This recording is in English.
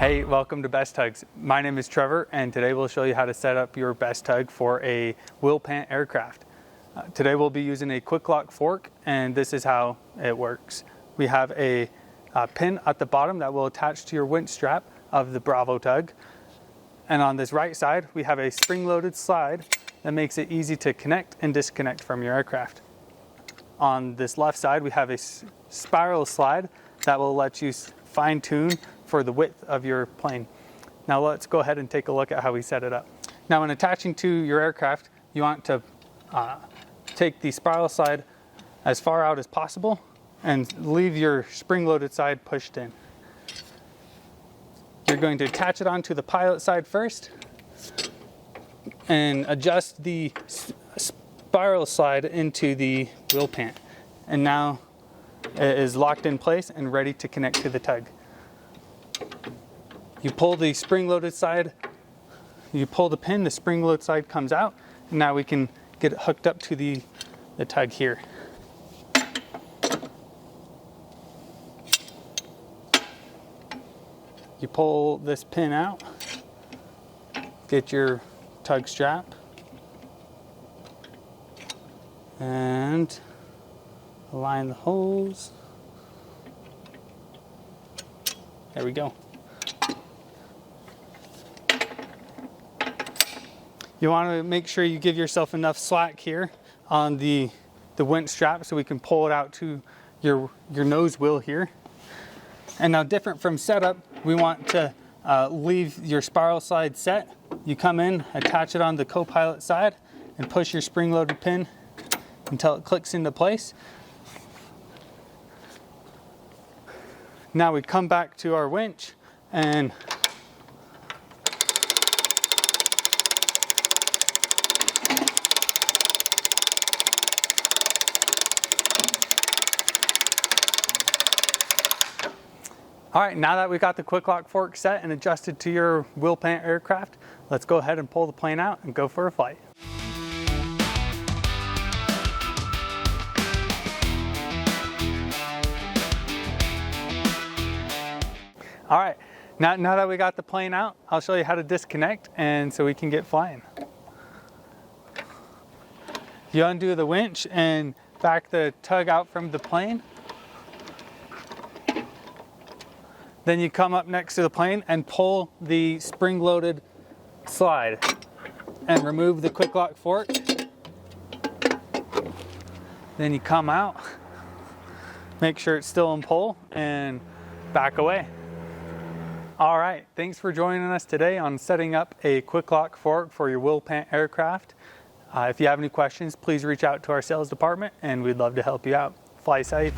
Hey, welcome to Best Tugs. My name is Trevor, and today we'll show you how to set up your best tug for a wheel pant aircraft. Today we'll be using a quick lock fork, and this is how it works. We have a pin at the bottom that will attach to your winch strap of the Bravo tug. And on this right side, we have a spring-loaded slide that makes it easy to connect and disconnect from your aircraft. On this left side, we have a spiral slide that will let you fine-tune for the width of your plane. Now let's go ahead and take a look at how we set it up. Now when attaching to your aircraft, you want to take the spiral slide as far out as possible and leave your spring-loaded side pushed in. You're going to attach it onto the pilot side first and adjust the spiral slide into the wheel pant. And now it is locked in place and ready to connect to the tug. You pull the spring-loaded side, you pull the pin, the spring-loaded side comes out, and now we can get it hooked up to the tug here. You pull this pin out, get your tug strap, and align the hose. There we go. You want to make sure you give yourself enough slack here on the winch strap so we can pull it out to your nose wheel here. And now, different from setup, we want to leave your spiral slide set. You come in, attach it on the co-pilot side, and push your spring-loaded pin until it clicks into place. Now we come back to our winch and all right, now that we got the quick lock fork set and adjusted to your wheel pant aircraft, let's go ahead and pull the plane out and go for a flight. All right, now that we got the plane out, I'll show you how to disconnect and so we can get flying. You undo the winch and back the tug out from the plane. Then you come up next to the plane and pull the spring-loaded slide and remove the quick lock fork. Then you come out, make sure it's still in pull, and back away. All right, thanks for joining us today on setting up a quick lock fork for your wheel pant aircraft. If you have any questions, please reach out to our sales department and we'd love to help you out. Fly safe.